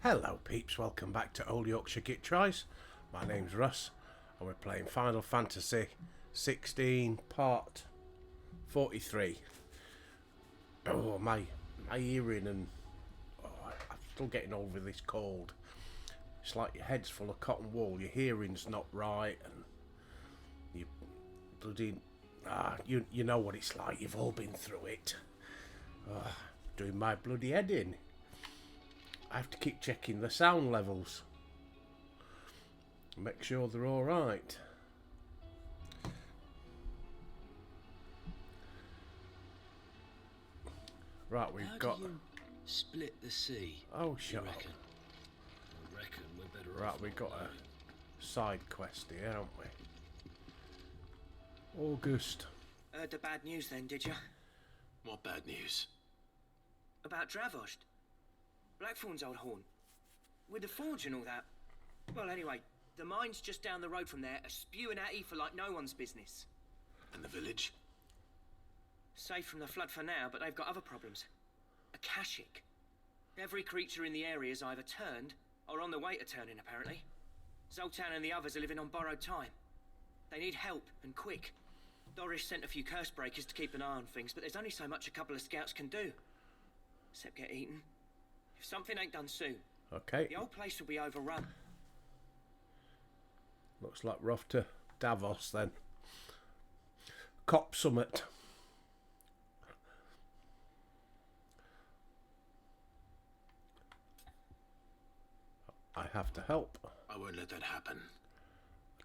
Hello peeps, welcome back to Old Yorkshire Git Tries. My name's Russ and we're playing Final Fantasy 16 part 43. Oh, my hearing and I'm still getting over this cold. It's like your head's full of cotton wool, your hearing's not right and you bloody you know what it's like, you've all been through it. Doing my bloody head in. I have to keep checking the sound levels. Make sure they're alright. Right, we've got... How do you split the sea? Oh, shut up. I reckon we're better Right, off we've got not knowing. a side quest here, haven't we? August. Heard the bad news then, did you? What bad news? About Dravost. Blackthorn's old horn. With the forge and all that. Well, anyway, the mines just down the road from there are spewing out ether like no one's business. And the village? Safe from the flood for now, but they've got other problems. Akashic. Every creature in the area is either turned or on the way to turning, apparently. Zoltan and the others are living on borrowed time. They need help, and quick. Doris sent a few curse breakers to keep an eye on things, but there's only so much a couple of scouts can do. Except get eaten. If something ain't done soon, Okay. the whole place will be overrun. Looks like we're off to Davos then. Cop Summit. I have to help. I won't let that happen.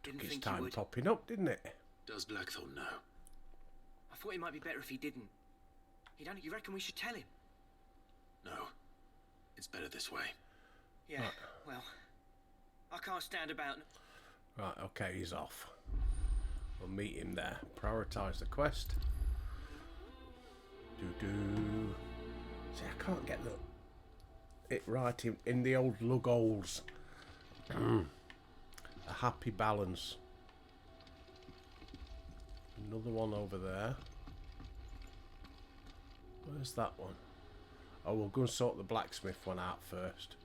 Didn't His think you time would. popping up, didn't it? Does Blackthorn know? I thought it might be better if he didn't. You reckon we should tell him? No. It's better this way. Yeah, well, I can't stand about... Right, okay, he's off. We'll meet him there. Prioritise the quest. Do. See, I can't get it right in the old lug-holes. A happy balance. Another one over there. Where's that one? Oh, we'll go and sort the blacksmith one out first.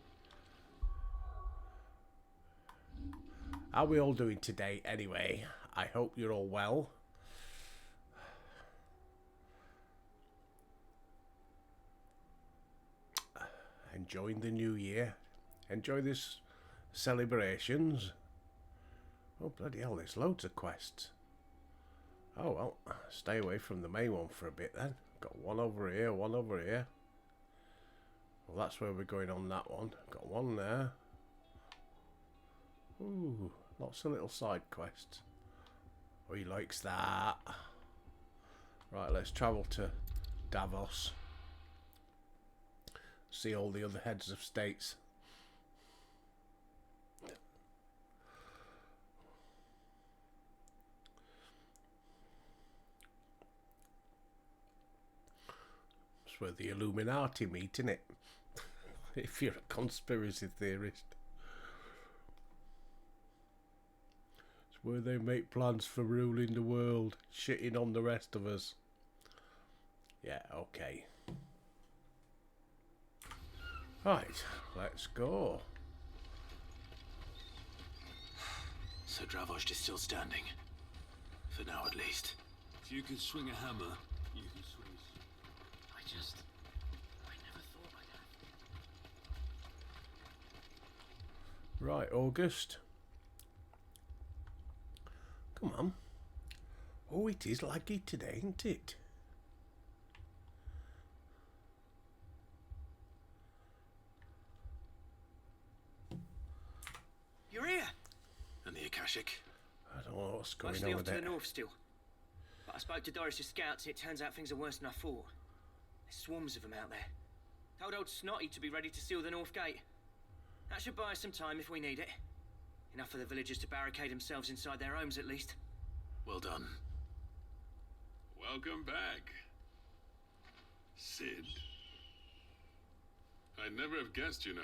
How are we all doing today anyway? I hope you're all well. Enjoying the new year. Enjoy this celebrations. Oh, bloody hell, there's loads of quests. Oh, well, stay away from the main one for a bit then. Got one over here, one over here. Well, that's where we're going on that one. Got one there. Ooh, lots of little side quests. Oh, he likes that. Right, let's travel to Davos. See all the other heads of states. It's where the Illuminati meet, innit? If you're a conspiracy theorist. It's where they make plans for ruling the world, shitting on the rest of us. Yeah, okay. Right, let's go. So Dravost is still standing. For now, at least. If you can swing a hammer, you can swing a sword. I never thought I'd have... Right, August. Come on. Oh, it is laggy today, isn't it? You're here! And the Akashic? I don't know what's going Mostly on off with to the it. north still. But I spoke to Doris' scouts and it turns out things are worse than I thought. There's swarms of them out there. Told old Snotty to be ready to seal the north gate. That should buy us some time if we need it. Enough for the villagers to barricade themselves inside their homes at least. Well done. Welcome back, Sid. I'd never have guessed, you know.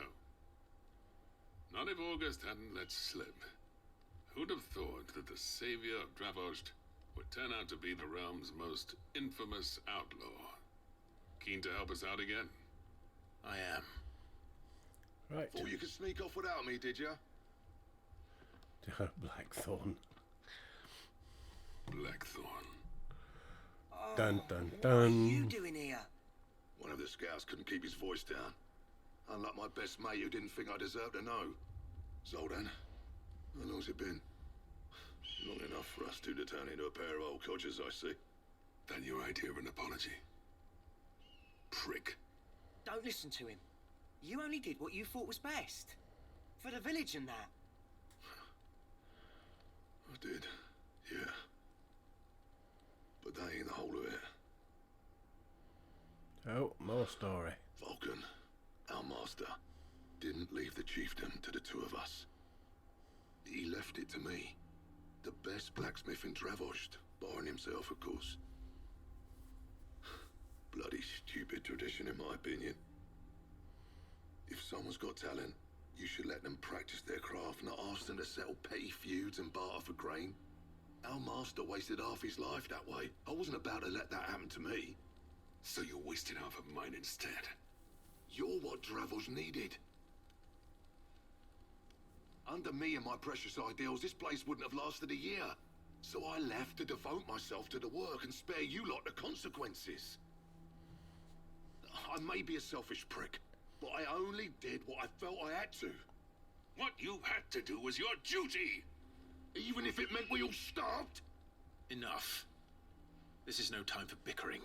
Not if August hadn't let slip. Who'd have thought that the savior of Dravost would turn out to be the realm's most infamous outlaw? Keen to help us out again? I am. Right. Thought you could sneak off without me, did you? Blackthorn. Blackthorn. Dun dun What are you dun. doing here? One of the scouts couldn't keep his voice down. Unlike my best mate who didn't think I deserved to know. Zoltan, how long's it been? Long enough for us two to turn into a pair of old codgers, I see. That your idea of an apology? Prick. Don't listen to him. You only did what you thought was best. For the village and that. I did, yeah. But that ain't the whole of it. Oh, more story. Vulcan, our master, didn't leave the chiefdom to the two of us. He left it to me. The best blacksmith in Dravost, barring himself, of course. Bloody stupid tradition, in my opinion. If someone's got talent, you should let them practice their craft, not ask them to settle petty feuds and barter for grain. Our master wasted half his life that way. I wasn't about to let that happen to me. So you wasted half of mine instead. You're what Dravost needed. Under me and my precious ideals, this place wouldn't have lasted a year. So I left to devote myself to the work and spare you lot the consequences. I may be a selfish prick, but I only did what I felt I had to. What you had to do was your duty! Even if it meant we all starved? Enough. This is no time for bickering.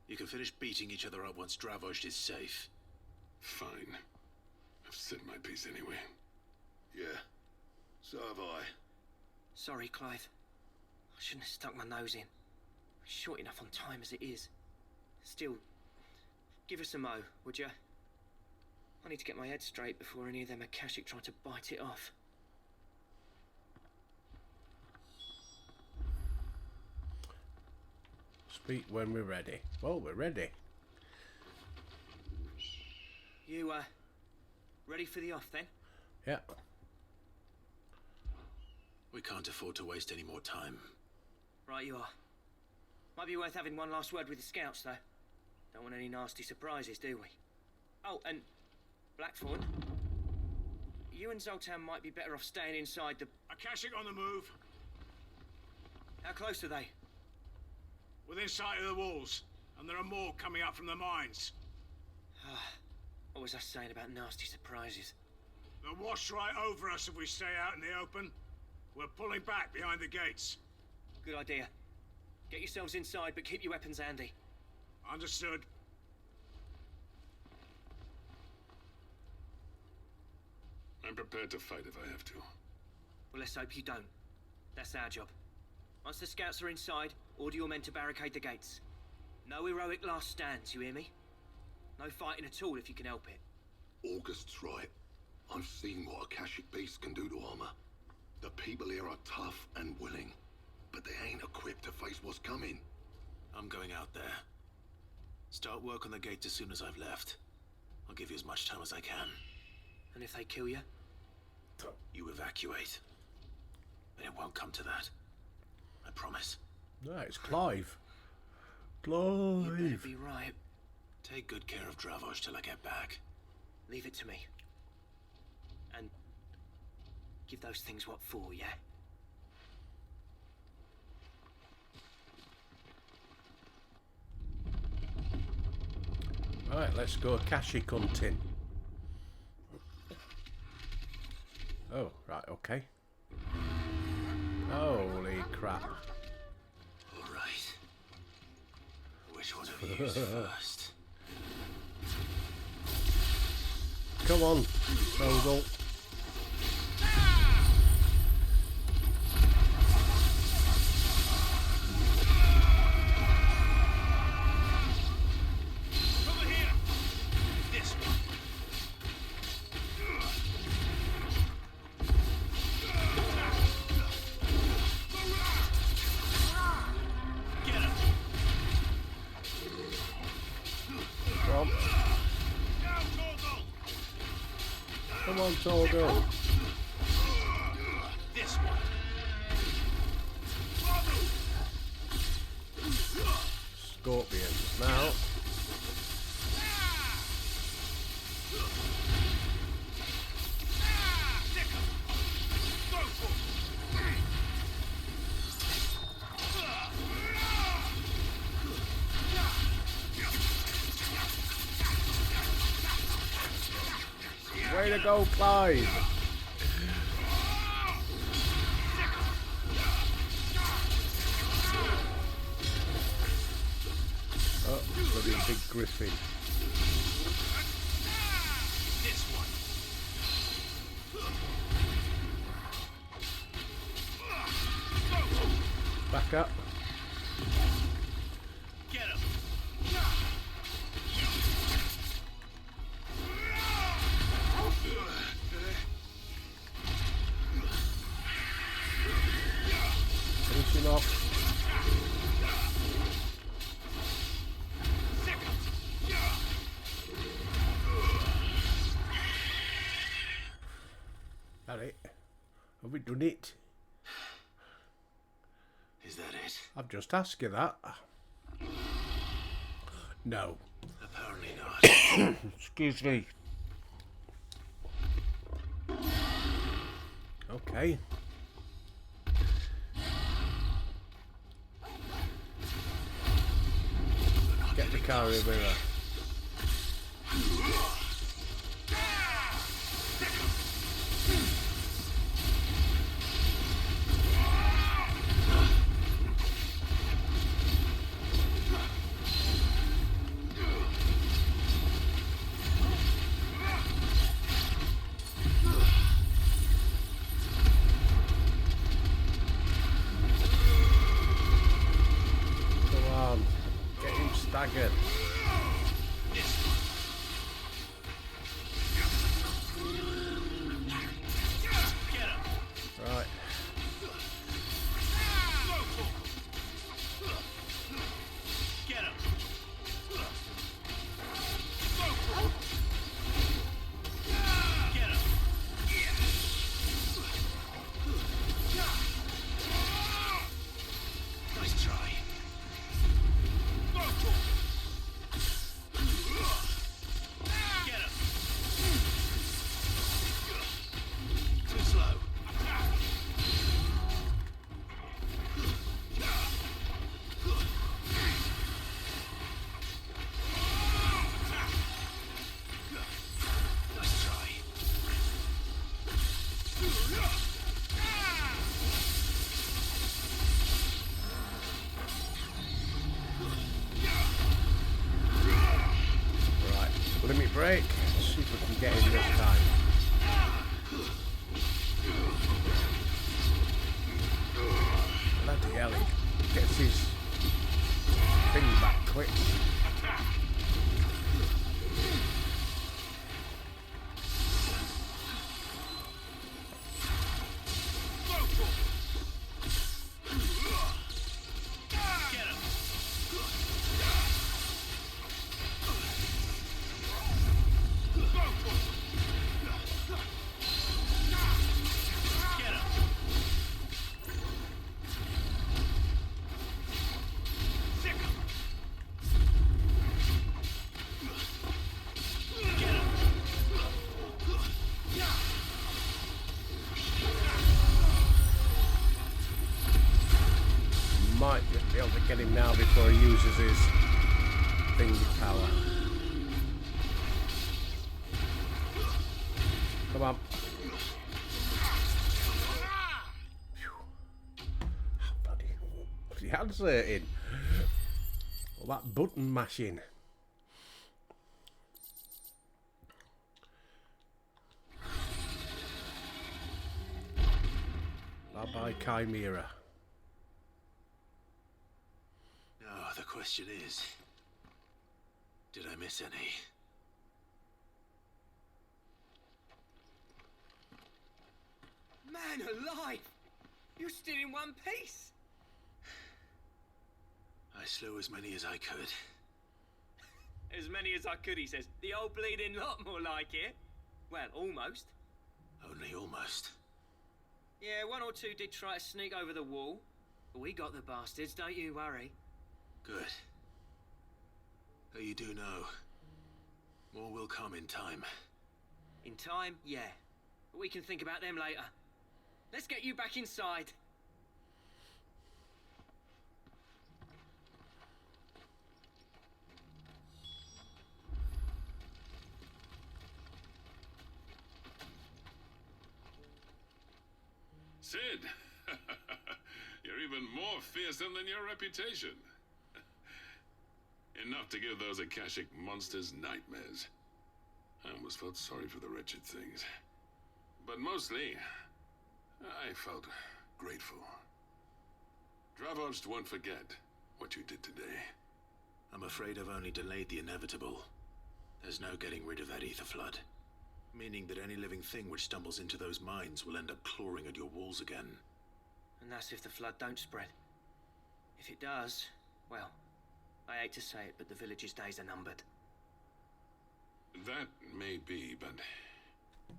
You can finish beating each other up once Dravost is safe. Fine. I've said my piece anyway. Yeah, so have I. Sorry, Clive. I shouldn't have stuck my nose in. Short enough on time as it is. Still, give us a mo, would you? I need to get my head straight before any of them Akashic try to bite it off. Speak when we're ready. Well, we're ready. You, ready for the off then? Yeah. We can't afford to waste any more time. Right you are. Might be worth having one last word with the scouts, though. Don't want any nasty surprises, do we? Oh, and Blackthorn, you and Zoltan might be better off staying inside the... Akashic on the move. How close are they? Within sight of the walls. And there are more coming up from the mines. What was I saying about nasty surprises? They'll wash right over us if we stay out in the open. We're pulling back behind the gates. Good idea. Get yourselves inside, but keep your weapons handy. Understood. I'm prepared to fight if I have to. Well, let's hope you don't. That's our job. Once the scouts are inside, order your men to barricade the gates. No heroic last stands, you hear me? No fighting at all if you can help it. August's right. I've seen what Akashic beasts can do to armor. The people here are tough and willing, but they ain't equipped to face what's coming. I'm going out there. Start work on the gate as soon as I've left. I'll give you as much time as I can. And if they kill you? You evacuate. But it won't come to that. I promise. No, it's Clive. You better Clive. be right. Take good care of Dravost till I get back. Leave it to me. And give those things what for, yeah? Right, let's go Akashic hunting. Oh, right, okay. Holy crap. All right. Which one of you first? Come on, Sogol. Over here! This one. Get him! Come on, Down, Torgal! come on, Sogol. This one. Scorpions. Now, Way to go, Clive! Oh, bloody big griffin. This one. Back up. Get him. Finish him off. That it? Have we done it? Is that it? I've just asked you that. No. Apparently not. Excuse me. Okay. Get the car over here. Come on. Get him staggered. Right. Get him. Get him. Nice try. Get him. Too slow. Nice try. Right. Limit break. Let's see if we can get him this time. Bloody hell, he gets his thing back quick. Get him. Get him. Get him. Might just be able to get him now before he uses his thingy power. Come on. Phew. Bloody hands hurting. All that button mashing. Bye bye Chimera. Now, the question is, did I miss any? Man alive! You're still in one piece! I slew as many as I could. As many as I could, he says. The old bleeding lot, more like it. Well, almost. Only almost. Yeah, one or two did try to sneak over the wall. But we got the bastards, don't you worry. Good. Though you do know, more will come in time. In time, yeah. But we can think about them later. Let's get you back inside. Sid! You're even more fearsome than your reputation. Enough to give those Akashic monsters nightmares. I almost felt sorry for the wretched things. But mostly, I felt grateful. Dravoged won't forget what you did today. I'm afraid I've only delayed the inevitable. There's no getting rid of that ether flood. Meaning that any living thing which stumbles into those mines will end up clawing at your walls again. And that's if the flood don't spread. If it does, well, I hate to say it, but the village's days are numbered. That may be, but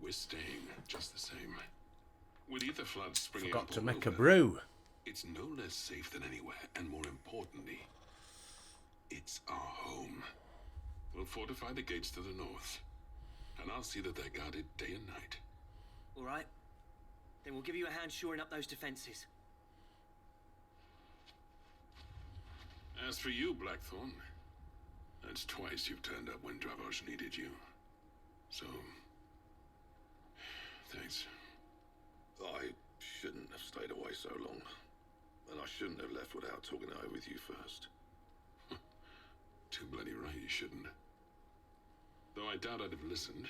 we're staying just the same. With ether floods springing Forgot up to all make a over, brew. it's no less safe than anywhere, and more importantly, it's our home. We'll fortify the gates to the north, and I'll see that they're guarded day and night. All right? Then we'll give you a hand shoring up those defenses. As for you, Blackthorn, that's twice you've turned up when Dravos needed you. So, thanks. I shouldn't have stayed away so long. And I shouldn't have left without talking it over with you first. Too bloody right you shouldn't. Though I doubt I'd have listened.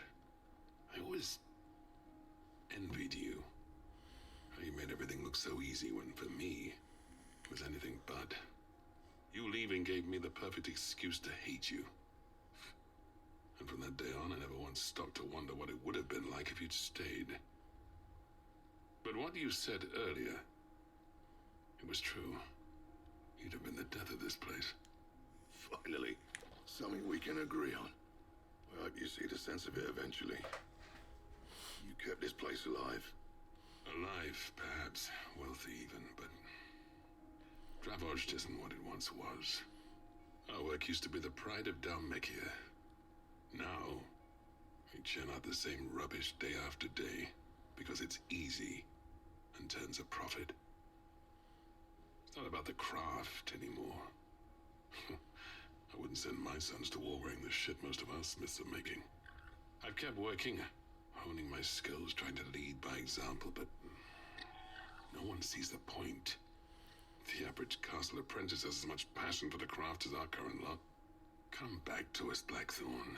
I always envied you. How you made everything look so easy when, for me, it was anything but. You leaving gave me the perfect excuse to hate you. And from that day on, I never once stopped to wonder what it would have been like if you'd stayed. But what you said earlier, it was true. You'd have been the death of this place. Finally, something we can agree on. I hope you see the sense of it eventually. You kept this place alive. Alive, perhaps. Wealthy even, but Dravoged isn't what it once was. Our work used to be the pride of Dalmekia. Now, we churn out the same rubbish day after day because it's easy and turns a profit. It's not about the craft anymore. I wouldn't send my sons to war wearing the shit most of our smiths are making. I've kept working, honing my skills, trying to lead by example, but no one sees the point. The average castle apprentice has as much passion for the craft as our current lot. Come back to us, Blackthorn.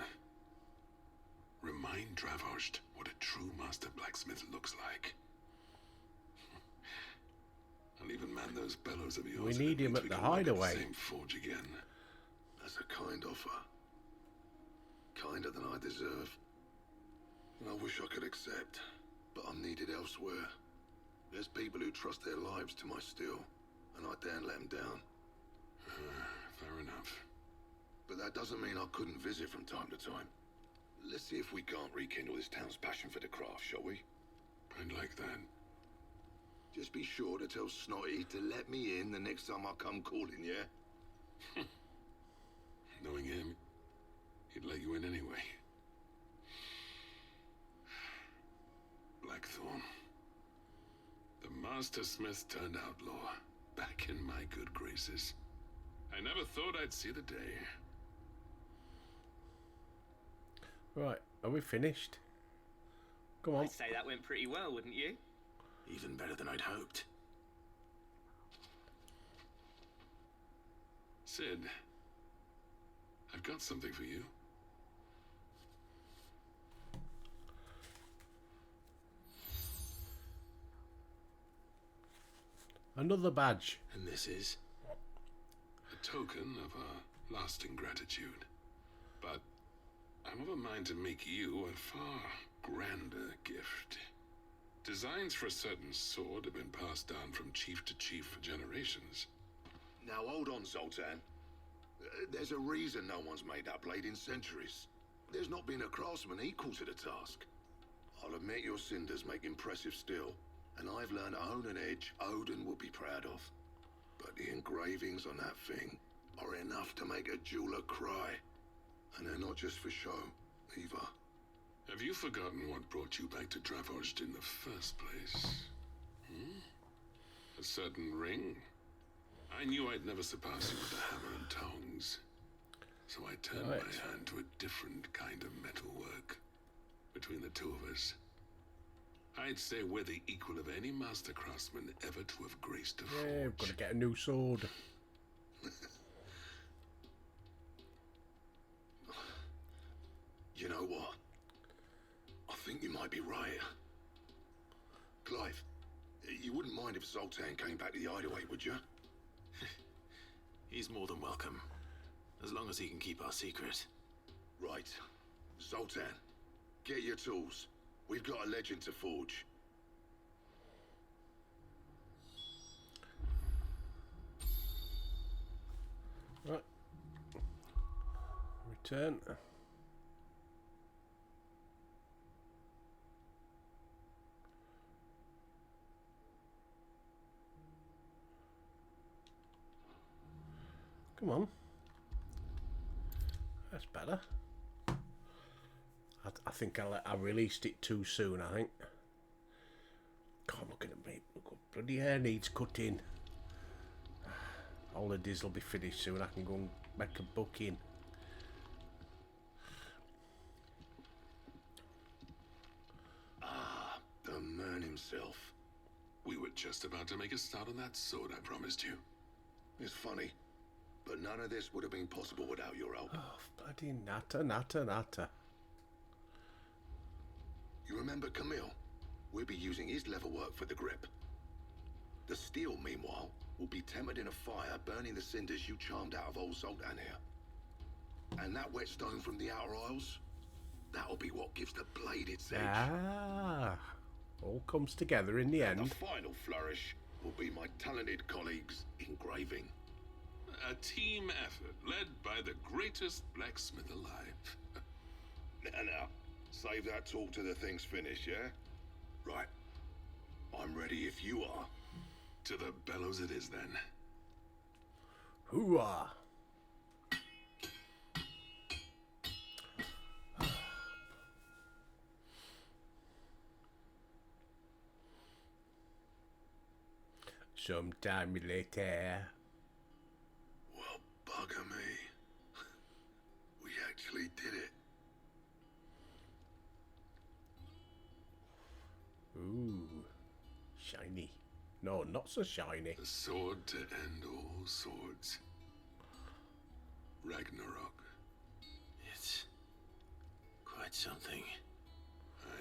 Remind Dravoged what a true master blacksmith looks like. I'll even man those bellows of yours. We need him at the hideaway. Same forge again. That's a kind offer. Kinder than I deserve. And I wish I could accept, but I'm needed elsewhere. There's people who trust their lives to my steel, and I daren't let them down. Fair enough. But that doesn't mean I couldn't visit from time to time. Let's see if we can't rekindle this town's passion for the craft, shall we? I'd like that. Just be sure to tell Snotty to let me in the next time I come calling, yeah? Knowing him, he'd let you in anyway. Blackthorn. The Master Smith turned outlaw, back in my good graces. I never thought I'd see the day. Right, are we finished? Come on. I'd say that went pretty well, wouldn't you? Even better than I'd hoped. Sid, I've got something for you. Another badge. And this is? A token of our lasting gratitude. But I'm of a mind to make you a far grander gift. Designs for a certain sword have been passed down from chief to chief for generations. Now hold on, Zoltan. There's a reason no one's made that blade in centuries. There's not been a craftsman equal to the task. I'll admit your cinders make impressive steel, and I've learned to hone an edge Odin will be proud of. But the engravings on that thing are enough to make a jeweler cry. And they're not just for show, either. Have you forgotten what brought you back to Dravoged in the first place? A certain ring? I knew I'd never surpass you with the hammer and tongs. So I turned my hand to a different kind of metalwork. Between the two of us, I'd say we're the equal of any master craftsman ever to have graced a forge. Yeah, we've got to get a new sword. You know what? I think you might be right. Clive, you wouldn't mind if Zoltan came back to the hideaway, would you? He's more than welcome, as long as he can keep our secret. Right. Zoltan, get your tools. We've got a legend to forge. Right. Return. Come on. That's better. I think I released it too soon, I think. God, looking at me. Look, bloody hair needs cutting. Holidays will be finished soon. I can go and make a booking. Ah, the man himself. We were just about to make a start on that sword I promised you. It's funny, but none of this would have been possible without your help. Oh, bloody natter. You remember Camille? We'll be using his leather work for the grip. The steel, meanwhile, will be tempered in a fire, burning the cinders you charmed out of old Zoltan here. And that whetstone from the Outer Isles, that'll be what gives the blade its edge. Ah, all comes together in the And end. the final flourish will be my talented colleagues engraving. A team effort led by the greatest blacksmith alive. Now, save that talk till the thing's finished, yeah? Right. I'm ready if you are. To the bellows it is then. Hoorah! Sometime later. Well, bugger me. We actually did it. Ooh, shiny. No, not so shiny. The sword to end all swords. Ragnarok. It's quite something. I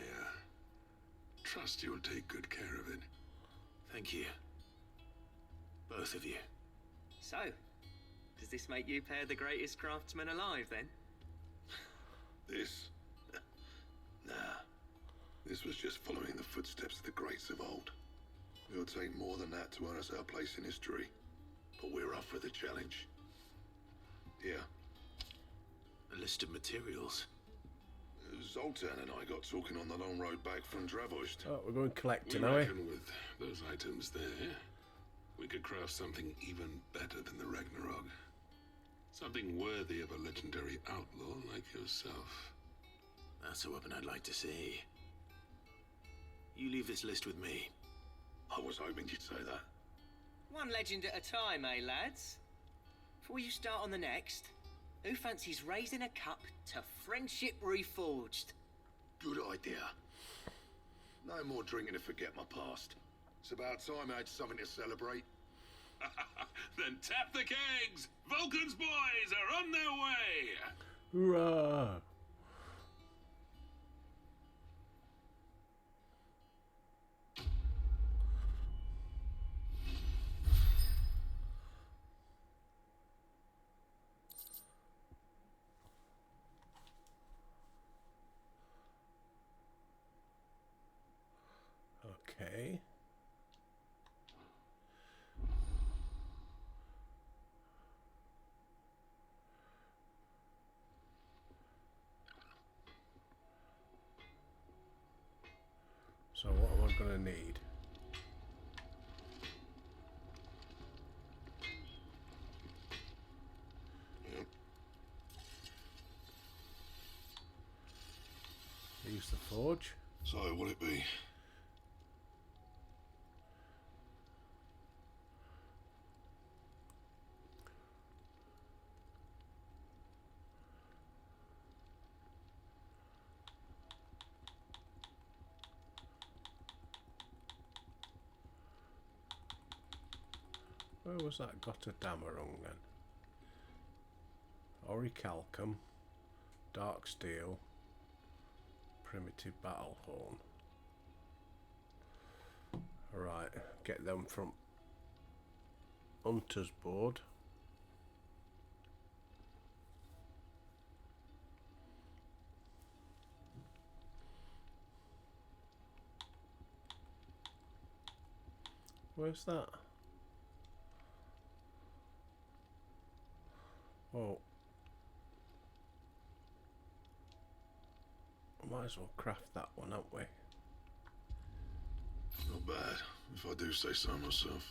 trust you'll take good care of it. Thank you. Both of you. So, does this make you pair the greatest craftsmen alive then? This? Nah. This was just following the footsteps of the greats of old. It'll take more than that to earn us our place in history. But we're up for the challenge. Here. A list of materials. Zoltan and I got talking on the long road back from Dravost. Oh, we're going collecting, We are we? reckon with those items there, we could craft something even better than the Ragnarok. Something worthy of a legendary outlaw like yourself. That's a weapon I'd like to see. You leave this list with me. I was hoping you'd say that. One legend at a time, eh, lads? Before you start on the next, who fancies raising a cup to Friendship Reforged? Good idea. No more drinking to forget my past. It's about time I had something to celebrate. Then tap the kegs! Vulcan's boys are on their way! Hoorah! Okay. So what am I going to need? Yep. Use the forge. So, what'll it be? Where was that got a Damarung then? Orichalcum, Dark Steel, Primitive Battle Horn. Right, get them from Hunter's Board. Where's that? Oh, might as well craft that one, haven't we? Not bad, if I do say so myself.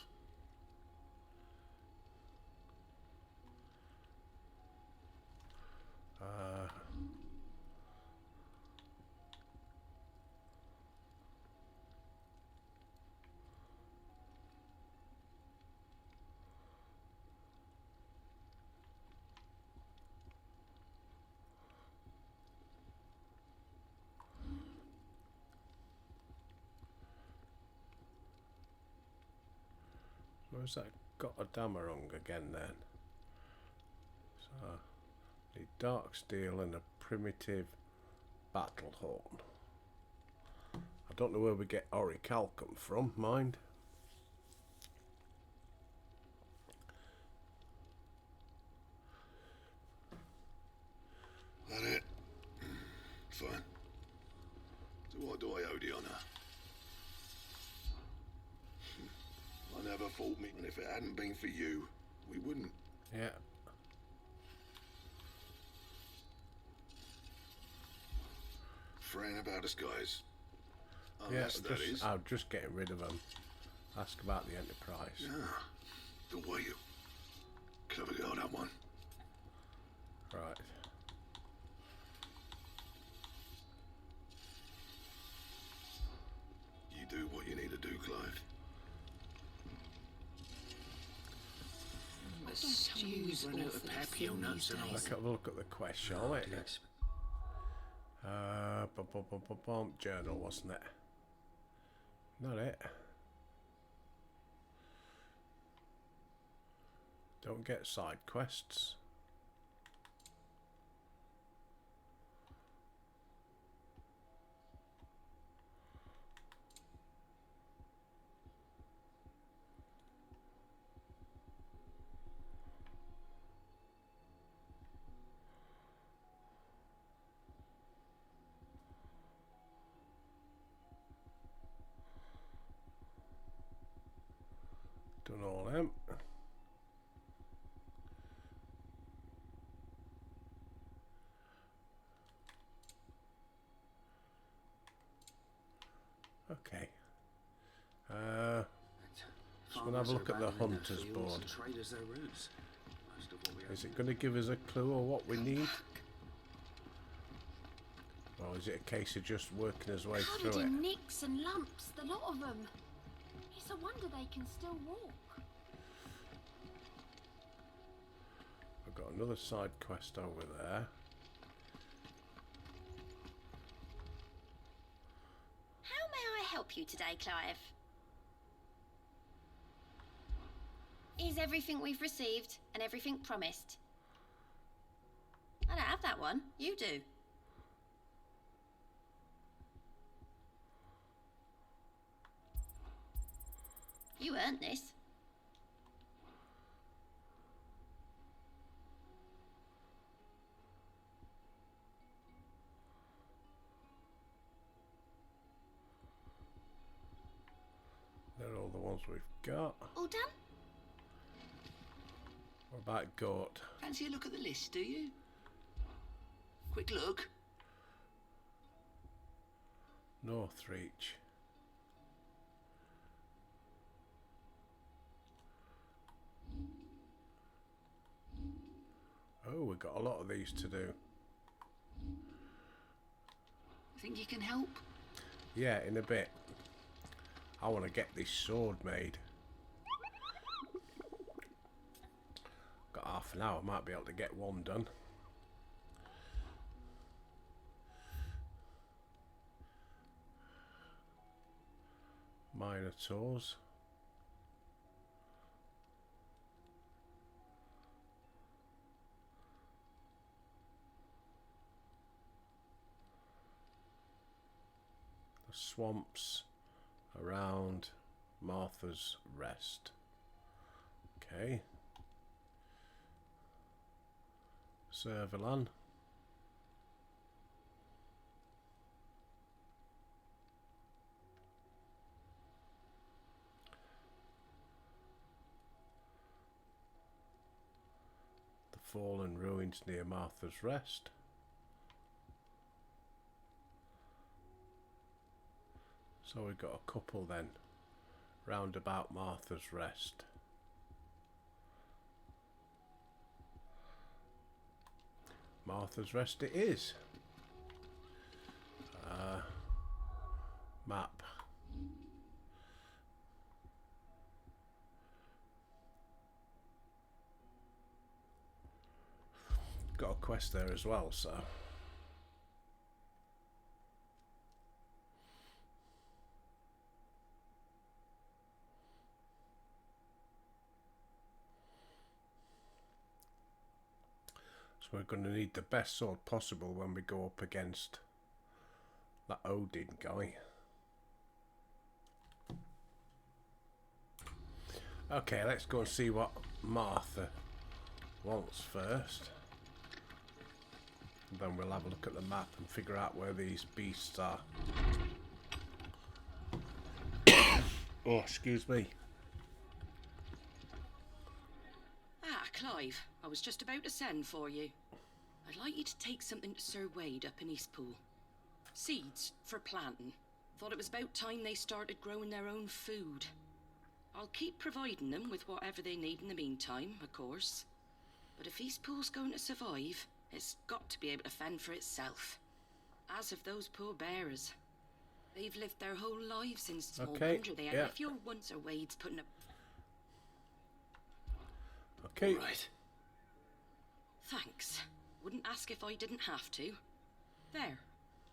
Where's that got a Damarung again then? So, need Dark Steel and a Primitive Battle Horn. I don't know where we get Orichalcum from, mind. That it? Fine. So what do I owe the honour? I never thought, Mick, and if it hadn't been for you, we wouldn't. Yeah. Fraying about the skies. Yes, Unless that is. I'm just getting rid of them. Ask about the Enterprise. Yeah. The way you. Clever girl, that one. Right. You do what you need to do, Clive. Stew's run out of papio nuts and all. Let's have a look at the quest, shall we? Journal, wasn't it? Not it. Don't get side quests. Done all them. Okay. Just gonna have a look at the Hunter's Board. Is it going to give us a clue on what we need? Or is it a case of just working his way through Covered it? in nicks and lumps, the lot of them. It's a wonder they can still walk. I've got another side quest over there. How may I help you today, Clive? Is everything we've received and everything promised? I don't have that one. You do. You earned this. They're all the ones we've got. All done? What about Goat? Fancy a look at the list, do you? Quick look. Northreach. Oh, we've got a lot of these to do. Think you can help? Yeah, in a bit. I want to get this sword made. Got half an hour, might be able to get one done. Minotaurs. swamps around Martha's Rest. Okay. Servalan. The fallen ruins near Martha's Rest. So we've got a couple then round about Martha's Rest. Martha's Rest it is. Map. Got a quest there as well, so. So we're going to need the best sword possible when we go up against that Odin guy. Okay, let's go and see what Martha wants first. And then we'll have a look at the map and figure out where these beasts are. Oh, excuse me. Ah, Clive, I was just about to send for you. I'd like you to take something to Sir Wade up in Eastpool. Seeds for planting. Thought it was about time they started growing their own food. I'll keep providing them with whatever they need in the meantime, of course. But if Eastpool's going to survive, it's got to be able to fend for itself. As of those poor bearers. They've lived their whole lives in small wonder they are. If you're once Sir Wade's putting up... Okay. All right. Thanks. Wouldn't ask if I didn't have to. There.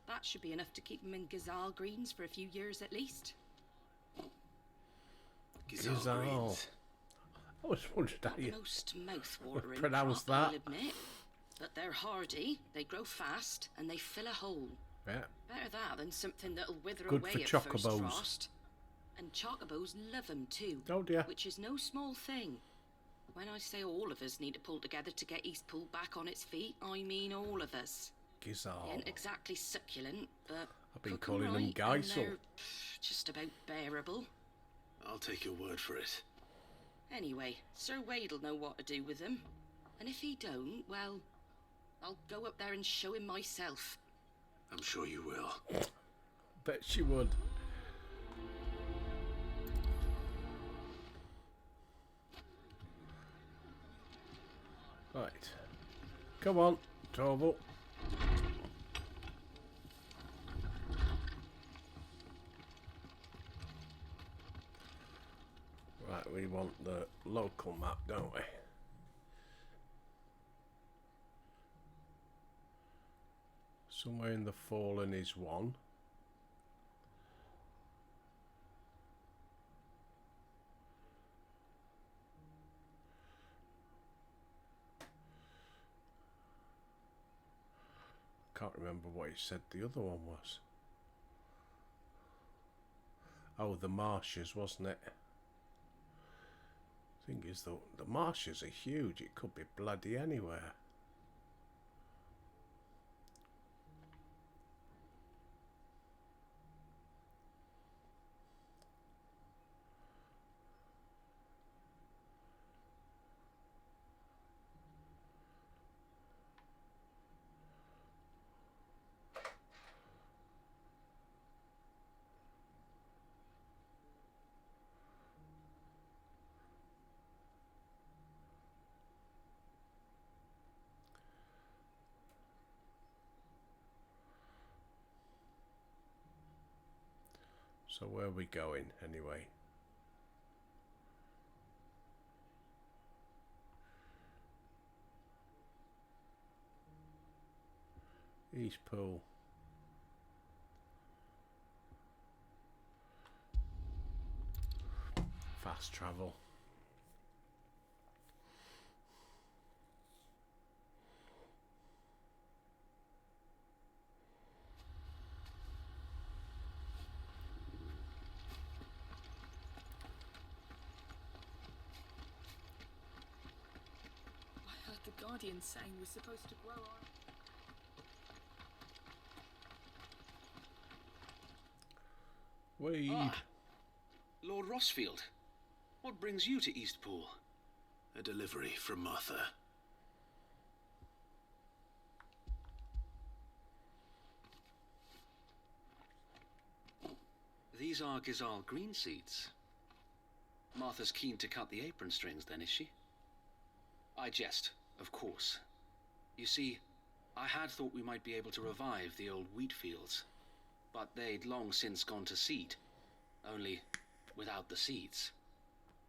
That should be enough to keep them in Gazal greens for a few years at least. Gazal greens. I was wondering how you most mouth-watering pronounce crop, that. I'll admit. But they're hardy, they grow fast, and they fill a hole. Yeah. Better that than something that'll wither Good away for at first chocobos. frost. And chocobos love 'em too. Oh dear. Which is no small thing. When I say all of us need to pull together to get Eastpool back on its feet, I mean all of us. Gizal. They ain't exactly succulent, but I've been cook 'em calling them right, and Geisel. they're just about bearable. I'll take your word for it. Anyway, Sir Wade'll know what to do with them. And if he don't, well, I'll go up there and show him myself. I'm sure you will. Bet she would. Right. Come on, Torval. Right, we want the local map, don't we? Somewhere in the Fallen is one. Can't remember what he said the other one was. Oh, the marshes, wasn't it? Thing is, the marshes are huge. It could be bloody anywhere. So where are we going anyway? Eastpool. Fast travel. Guardian's saying we're supposed to grow our... Weed. Ah, Lord Rossfield. What brings you to Eastpool? A delivery from Martha. These are Gizal green seeds. Martha's keen to cut the apron strings then, is she? I jest, of course. You see, I had thought we might be able to revive the old wheat fields, but they'd long since gone to seed, only without the seeds.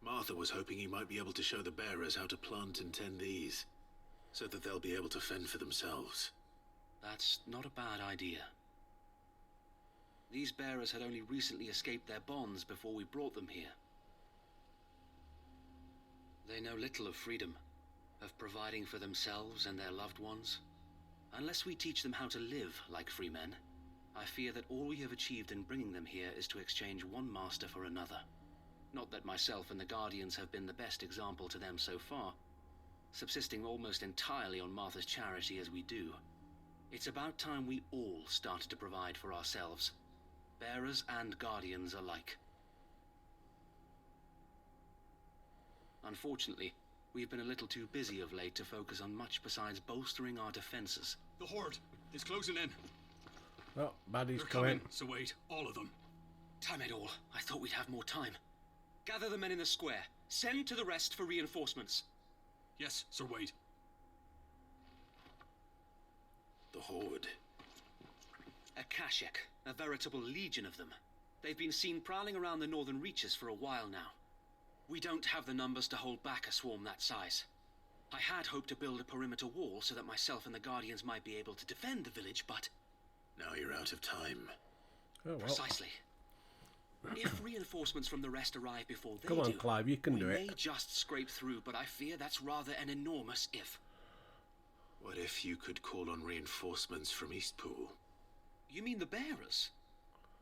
Martha was hoping he might be able to show the bearers how to plant and tend these, so that they'll be able to fend for themselves. That's not a bad idea. These bearers had only recently escaped their bonds before we brought them here. They know little of freedom, of providing for themselves and their loved ones. Unless we teach them how to live like free men, I fear that all we have achieved in bringing them here is to exchange one master for another. Not that myself and the Guardians have been the best example to them so far, subsisting almost entirely on Martha's charity as we do. It's about time we all started to provide for ourselves, bearers and Guardians alike. Unfortunately, we've been a little too busy of late to focus on much besides bolstering our defenses. The Horde is closing in. Oh, baddies They're coming. coming, so wait, all of them. Damn it all, I thought we'd have more time. Gather the men in the square. Send to the rest for reinforcements. Yes, Sir Wade. The Horde. A Kashek, a veritable legion of them. They've been seen prowling around the northern reaches for a while now. We don't have the numbers to hold back a swarm that size. I had hoped to build a perimeter wall so that myself and the Guardians might be able to defend the village, but... Now you're out of time. Oh, well. Precisely. If reinforcements from the rest arrive before they Come on, do, Clive, you can we do may it. just scrape through, but I fear that's rather an enormous if. What if you could call on reinforcements from Eastpool? You mean the bearers?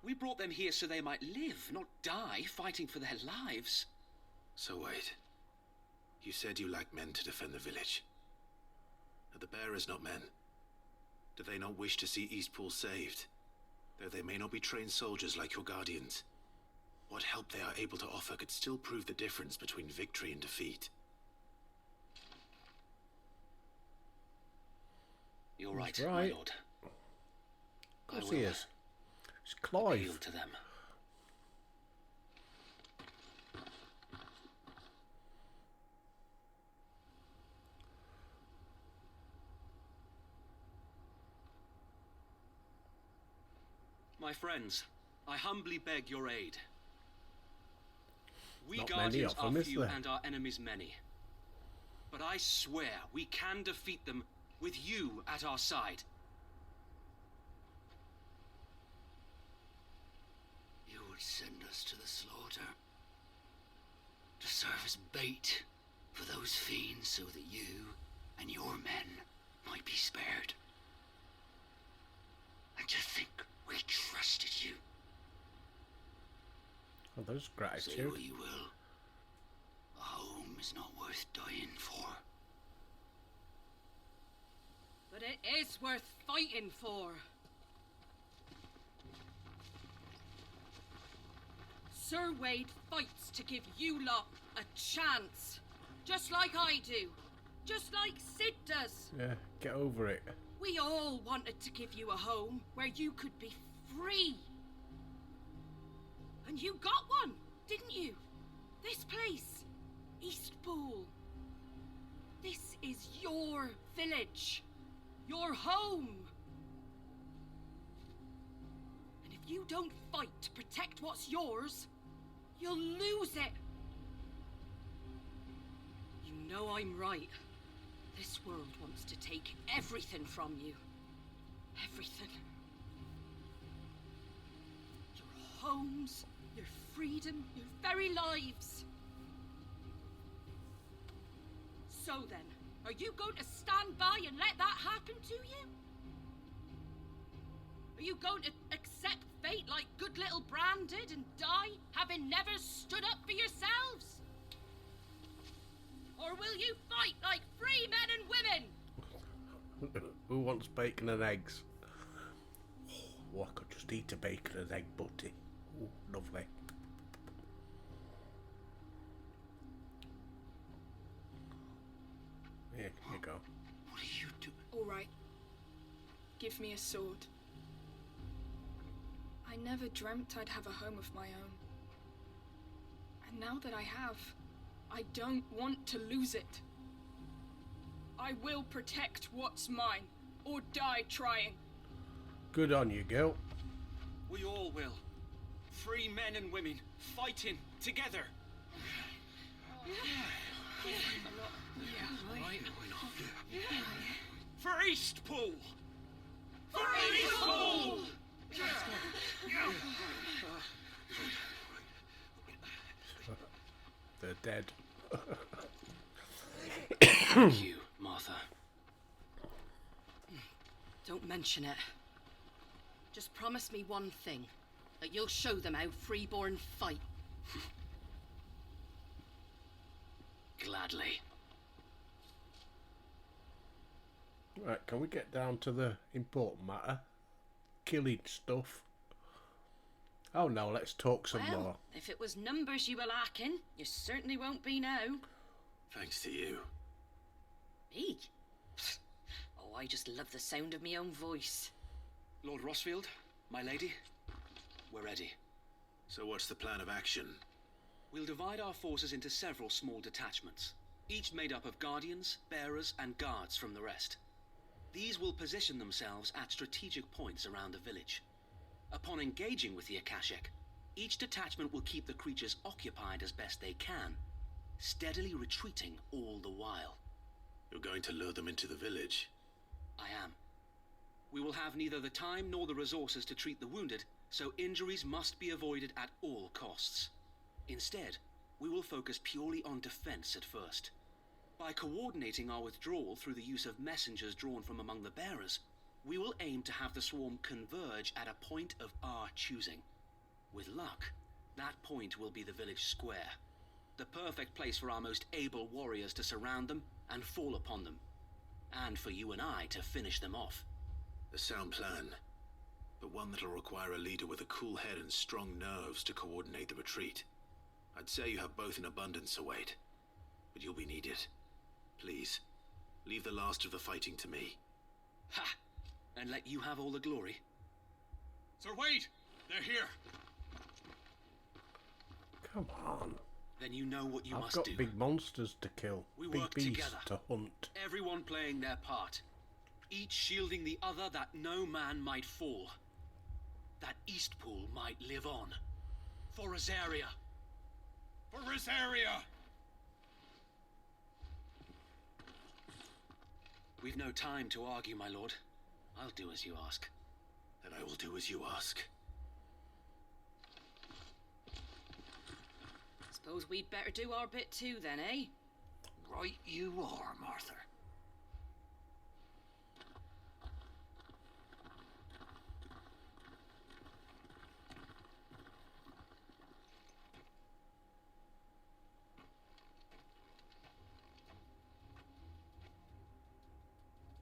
We brought them here so they might live, not die, fighting for their lives. So wait. You said you lacked men to defend the village. Are the bearers not men? Do they not wish to see Eastpool saved? Though they may not be trained soldiers like your Guardians. What help they are able to offer could still prove the difference between victory and defeat. You're right, my lord. Of course he is. It's Clive. Appeal to them. My friends, I humbly beg your aid. We Not Guardians many of them, are is few there? and our enemies many. But I swear we can defeat them with you at our side. You would send us to the slaughter, to serve as bait for those fiends so that you and your men might be spared. And to think we trusted you. Oh, there's Say gratitude. what you will. A home is not worth dying for. But it is worth fighting for. Sir Wade fights to give you lot a chance. Just like I do. Just like Sid does. Yeah, get over it. We all wanted to give you a home where you could be free. And you got one, didn't you? This place, Eastpool. This is your village. Your home. And if you don't fight to protect what's yours, you'll lose it. You know I'm right. This world wants to take everything from you. Everything. Your homes, your freedom, your very lives. So then, are you going to stand by and let that happen to you? Are you going to accept fate like good little Bran did and die, having never stood up for yourselves? Or will you fight like free men and women? Who wants bacon and eggs? Oh, I could just eat a bacon and egg butty. Ooh, lovely. Here you go. What are you doing? All right. Give me a sword. I never dreamt I'd have a home of my own. And now that I have, I don't want to lose it. I will protect what's mine, or die trying. Good on you, girl. We all will. Free men and women, fighting together. For Eastpool! For Eastpool! They're dead. Thank you, Martha. Don't mention it. Just promise me one thing. That you'll show them how freeborn fight. Gladly. Right, can we get down to the important matter? Killing stuff. Oh no, let's talk some Well, more. if it was numbers you were lacking, you certainly won't be now. Thanks to you. Me? Oh, I just love the sound of my own voice. Lord Rossfield, my lady, we're ready. So what's the plan of action? We'll divide our forces into several small detachments, each made up of guardians, bearers, and guards from the rest. These will position themselves at strategic points around the village. Upon engaging with the Akashic, each detachment will keep the creatures occupied as best they can, steadily retreating all the while. You're going to lure them into the village? I am. We will have neither the time nor the resources to treat the wounded, so injuries must be avoided at all costs. Instead, we will focus purely on defense at first. By coordinating our withdrawal through the use of messengers drawn from among the bearers, we will aim to have the swarm converge at a point of our choosing. With luck, that point will be the village square, the perfect place for our most able warriors to surround them and fall upon them, and for you and I to finish them off. A sound plan, but one that'll require a leader with a cool head and strong nerves to coordinate the retreat. I'd say you have both in abundance, Sir Wade, but you'll be needed. Please, leave the last of the fighting to me. Ha! And let you have all the glory. Sir Wade, they're here. Come on. Then you know what you I've must got do. big monsters to kill. We Big work beasts together. to hunt. Everyone playing their part, each shielding the other that no man might fall, that Eastpool might live on. For Rosaria. For Rosaria! We've no time to argue, my lord. I'll do as you ask. And I will do as you ask. Suppose we'd better do our bit too then, eh? Right you are, Martha.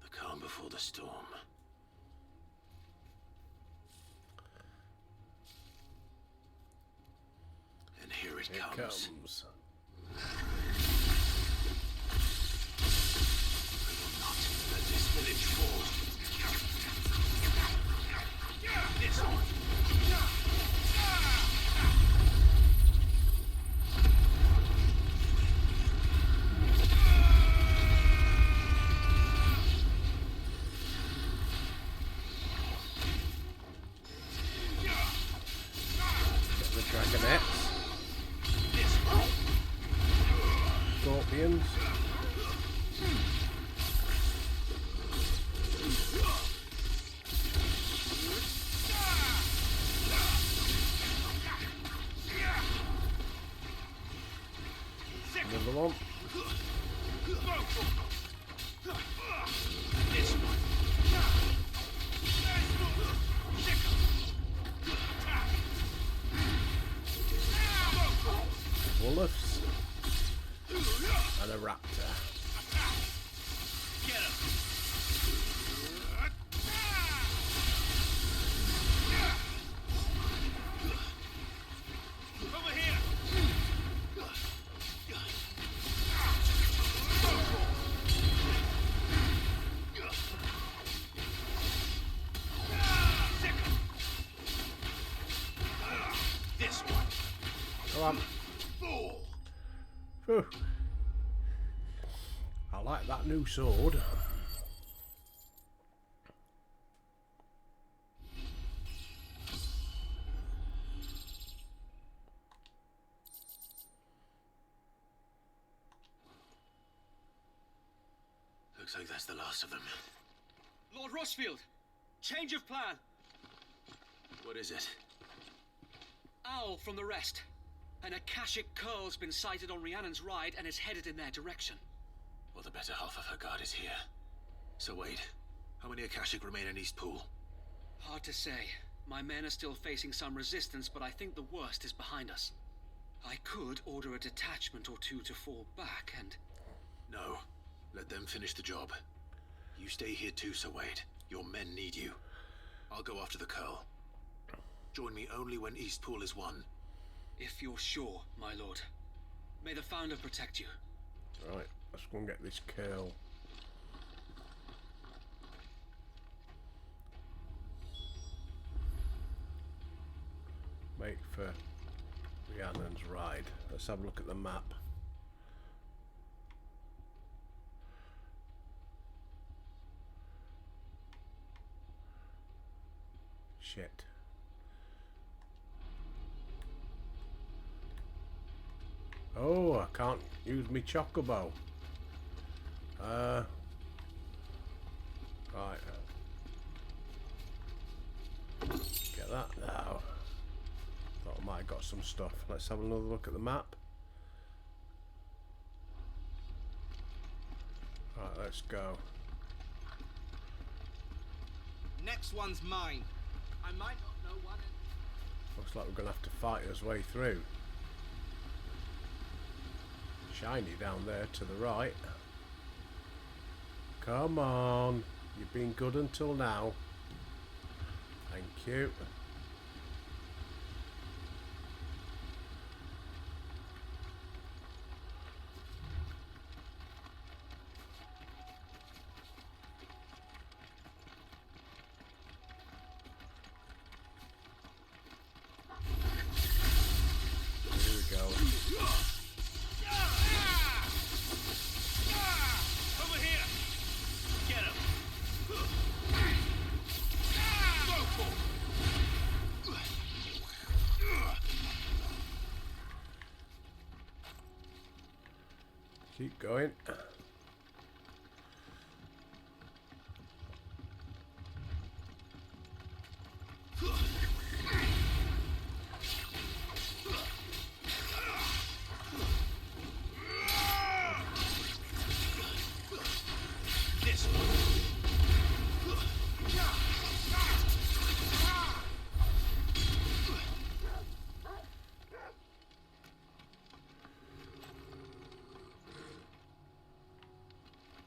The calm before the storm. And here it It comes. comes. I will not let this village fall. This one. Get the dragonettes. Scorpions. Another one. Wolves. and a raptor. Get him! Over here! This one. Come on. Whew. I like that new sword. Looks like that's the last of them. Lord Rossfield, change of plan. What is it? Owl from the rest. An Akashic curl's been sighted on Rhiannon's ride and is headed in their direction. Well, the better half of her guard is here. So wait, how many Akashic remain in Eastpool? Hard to say. My men are still facing some resistance, but I think the worst is behind us. I could order a detachment or two to fall back and... No. Let them finish the job. You stay here too, Sir Wade. Your men need you. I'll go after the Curl. Join me only when Eastpool is won. If you're sure, my lord. May the Founder protect you. Right, let's go and get this Curl. Make for Rhiannon's ride. Let's have a look at the map. Shit. Oh, I can't use my chocobo. Right. Get that now. Thought I might have got some stuff. Let's have another look at the map. Right, let's go. Next one's mine. I might not know what it... Looks like we're going to have to fight us way through. Shiny down there to the right. Come on. You've been good until now. Thank you. Here we go. Over here! Get him! Go for it! Keep going. This one.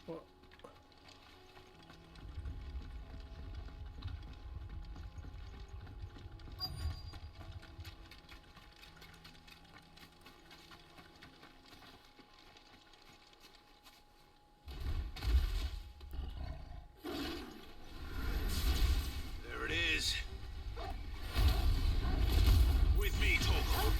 What? There it is. With me, Torgal.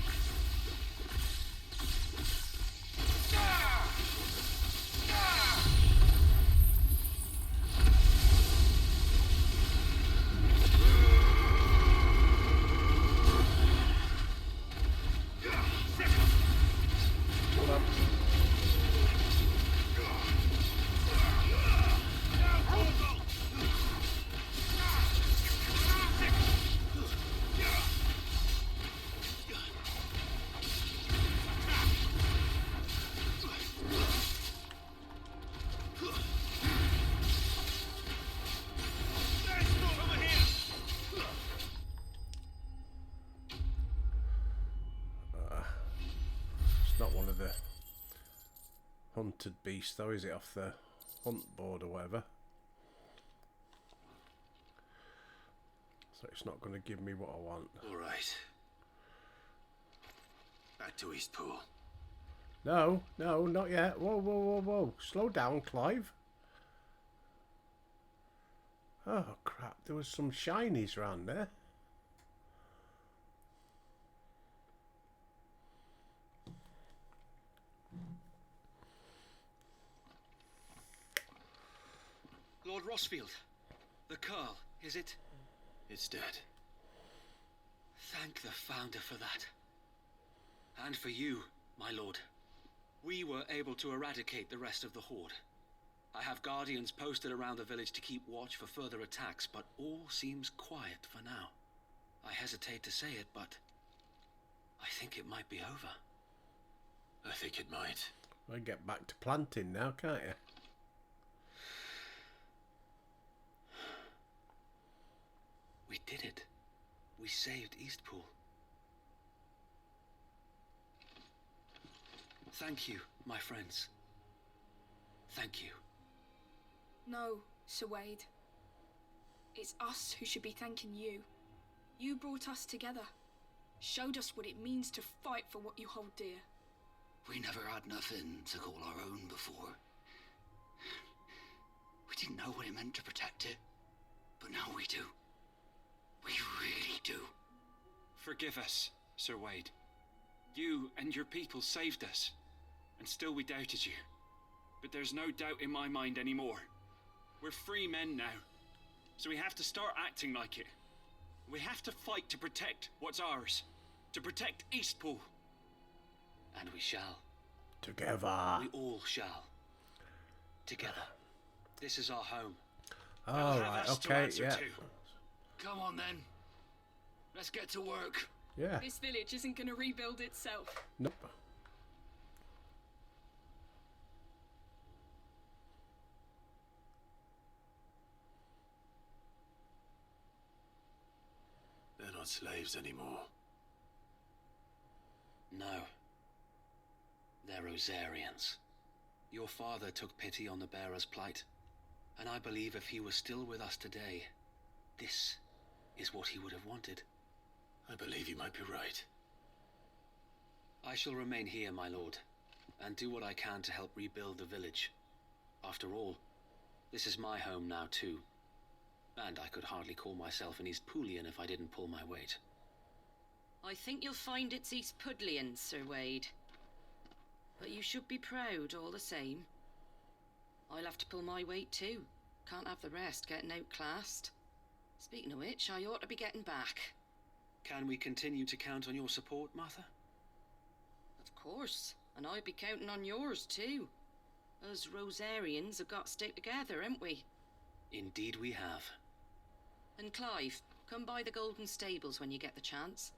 Hold up. Over here! It's not one of the hunted beast though, is it? Off the hunt board or whatever. So it's not going to give me what I want. All right. Back to Eastpool. No, no, not yet. Whoa, whoa, whoa, whoa. Slow down, Clive. Oh, crap. There was some shinies around there. Lord Rossfield. The Curl, is it? It's dead. Thank the Founder for that. And for you, my lord. We were able to eradicate the rest of the Horde. I have guardians posted around the village to keep watch for further attacks, but all seems quiet for now. I hesitate to say it, but I think it might be over. I think it might. I get back to planting now, can't you? We did it. We saved Eastpool. Thank you, my friends. Thank you. No, Sir Wade. It's us who should be thanking you. You brought us together. Showed us what it means to fight for what you hold dear. We never had nothing to call our own before. We didn't know what it meant to protect it, but now we do. We really do. Forgive us, Sir Wade. You and your people saved us, and still we doubted you. But there's no doubt in my mind anymore. We're free men now, so we have to start acting like it. We have to fight to protect what's ours, to protect Eastpool. And we shall. Together. We all shall. Together. This is our home. All right, okay, yeah. Come on then. Let's get to work. Yeah. This village isn't going to rebuild itself. Nope. They're not slaves anymore. No. They're Rosarians. Your father took pity on the bearer's plight, and I believe if he was still with us today, this is what he would have wanted. I believe you might be right. I shall remain here, my lord, and do what I can to help rebuild the village. After all, this is my home now too. And I could hardly call myself an Eastpoolian if I didn't pull my weight. I think you'll find it's Eastpudlian, Sir Wade. But you should be proud all the same. I'll have to pull my weight too. Can't have the rest getting outclassed. Speaking of which, I ought to be getting back. Can we continue to count on your support, Martha? Of course, and I'll be counting on yours too. Us Rosarians have got to stick together, haven't we? Indeed we have. And Clive, come by the Golden Stables when you get the chance.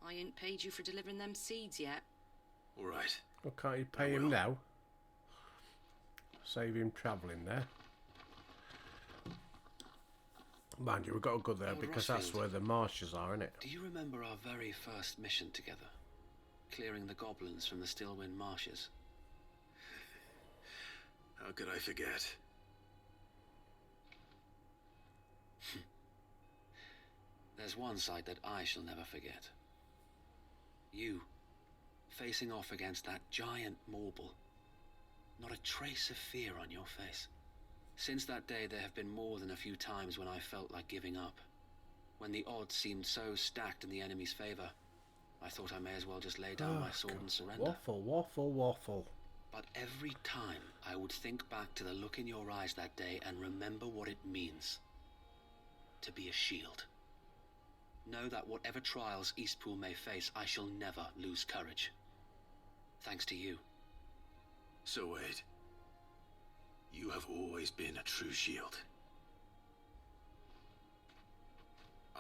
I ain't paid you for delivering them seeds yet. All right. Well, can't you pay him now? Save him travelling there. Mind you, we've got to go there Lord because that's Rossfield, where the marshes are, isn't it? Do you remember our very first mission together? Clearing the goblins from the Stillwind marshes? How could I forget? There's one sight that I shall never forget. You, facing off against that giant Morble. Not a trace of fear on your face. Since that day, there have been more than a few times when I felt like giving up. When the odds seemed so stacked in the enemy's favor, I thought I may as well just lay down my sword and surrender. Waffle, waffle, waffle. But every time, I would think back to the look in your eyes that day and remember what it means to be a shield. Know that whatever trials Eastpool may face, I shall never lose courage. Thanks to you. So Wade, you have always been a true shield.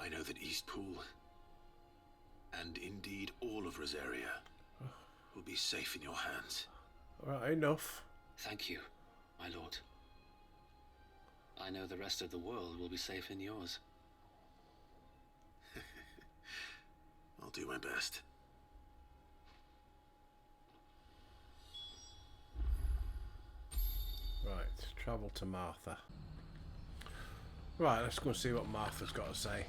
I know that Eastpool, and indeed all of Rosaria, will be safe in your hands. All right, enough. Thank you, my lord. I know the rest of the world will be safe in yours. I'll do my best. Right, travel to Martha. Right, let's go and see what Martha's got to say.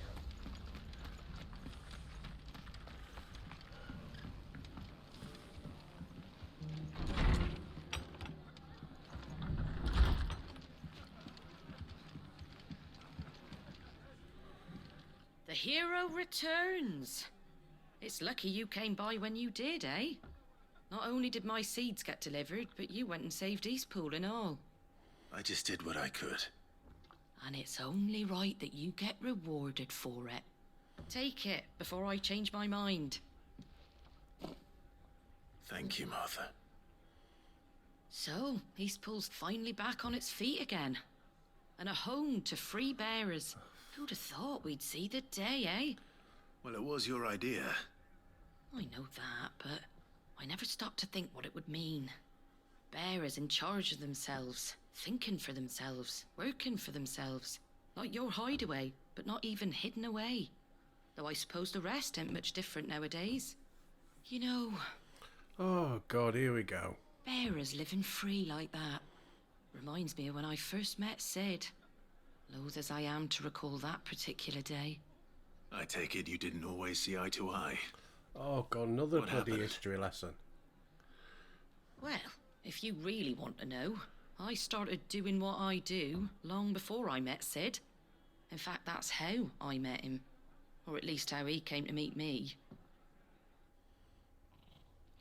The hero returns. It's lucky you came by when you did, eh? Not only did my seeds get delivered, but you went and saved Eastpool and all. I just did what I could. And it's only right that you get rewarded for it. Take it before I change my mind. Thank you, Martha. So, Eastpool's finally back on its feet again. And a home to free bearers. Who'd have thought we'd see the day, eh? Well, it was your idea. I know that, but I never stopped to think what it would mean. Bearers in charge of themselves, thinking for themselves, working for themselves. Like your hideaway, but not even hidden away. Though I suppose the rest ain't much different nowadays. You know... Oh, God, here we go. Bearers living free like that. Reminds me of when I first met Sid. Loath as I am to recall that particular day. I take it you didn't always see eye to eye. Oh, God, another What bloody happened? history lesson. Well, if you really want to know, I started doing what I do long before I met Sid. In fact, that's how I met him. Or at least how he came to meet me.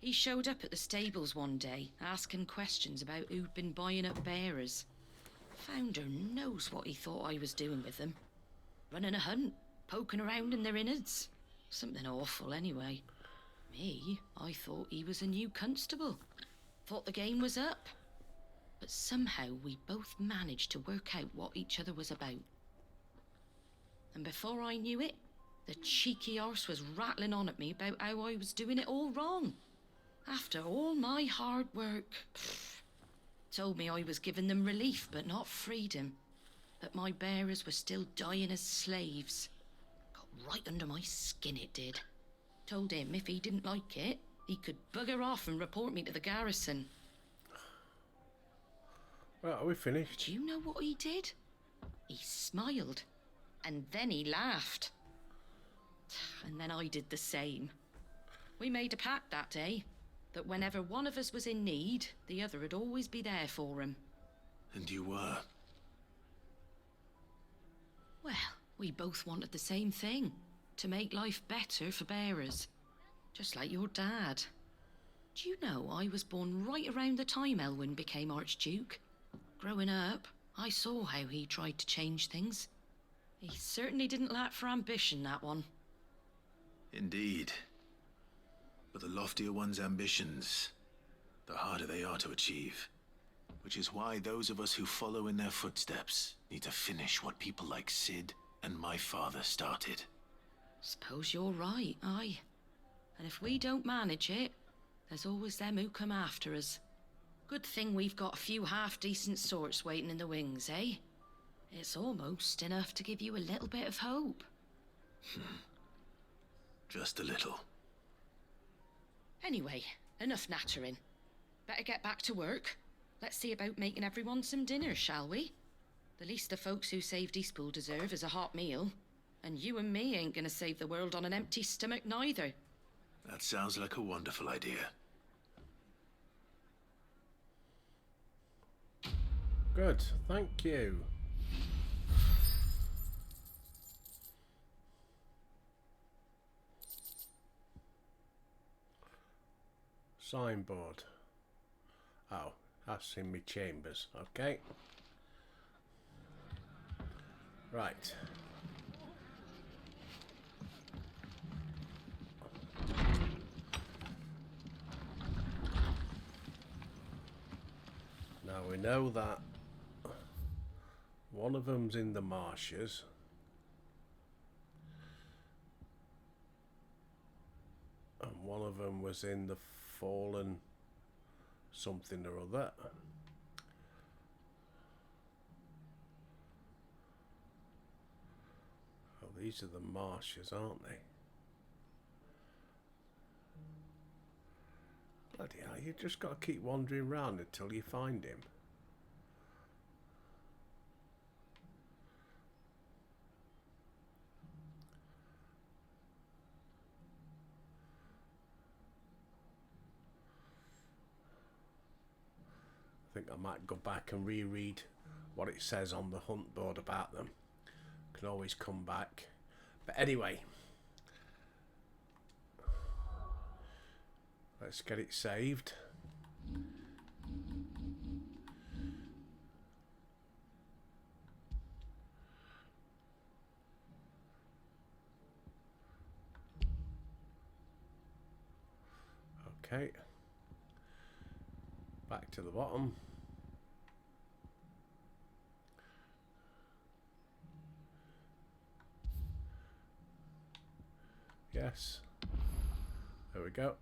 He showed up at the stables one day, asking questions about who'd been buying up bearers. Founder knows what he thought I was doing with them. Running a hunt, poking around in their innards. Something awful anyway. Me, I thought he was a new constable. Thought the game was up. But somehow we both managed to work out what each other was about. And before I knew it, the cheeky arse was rattling on at me about how I was doing it all wrong. After all my hard work. Told me I was giving them relief but not freedom. That my bearers were still dying as slaves. Got right under my skin, it did. Told him if he didn't like it, he could bugger off and report me to the garrison. Right, are we finished? Do you know what he did? He smiled. And then he laughed. And then I did the same. We made a pact that day. That whenever one of us was in need, the other would always be there for him. And you were? Well, we both wanted the same thing. To make life better for bearers. Just like your dad. Do you know I was born right around the time Elwyn became Archduke? Growing up, I saw how he tried to change things. He certainly didn't lack for ambition, that one. Indeed. But the loftier one's ambitions, the harder they are to achieve. Which is why those of us who follow in their footsteps need to finish what people like Sid and my father started. Suppose you're right, aye. And if we don't manage it, there's always them who come after us. Good thing we've got a few half-decent sorts waiting in the wings, eh? It's almost enough to give you a little bit of hope. Just a little. Anyway, enough nattering. Better get back to work. Let's see about making everyone some dinner, shall we? The least the folks who saved Eastpool deserve is a hot meal. And you and me ain't gonna save the world on an empty stomach neither. That sounds like a wonderful idea. Good, thank you. Signboard. Oh, that's in me chambers. Okay. Right. Now we know that one of them's in the marshes. And one of them was in the fallen something or other. Oh, these are the marshes, aren't they? Bloody hell, you just got to keep wandering around until you find him. think I might go back and reread what it says on the hunt board about them. Can always come back. But anyway, let's get it saved. Okay, back to the bottom. Yes, there we go.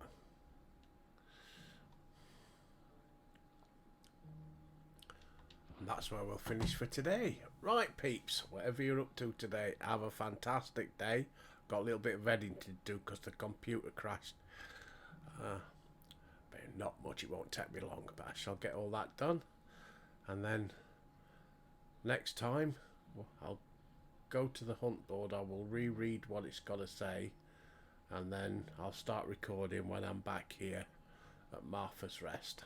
And that's where we'll finish for today. Right, peeps, whatever you're up to today, have a fantastic day. Got a little bit of editing to do because the computer crashed. But not much, it won't take me long, but I shall get all that done. And then next time, I'll go to the hunt board, I will reread what it's got to say, and then I'll start recording when I'm back here at Martha's Rest.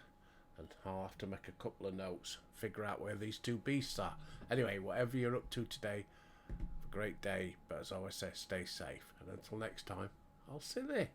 And I'll have to make a couple of notes, figure out where these two beasts are. Anyway, whatever you're up to today, have a great day, but as I always say, stay safe. And until next time, I'll see you there.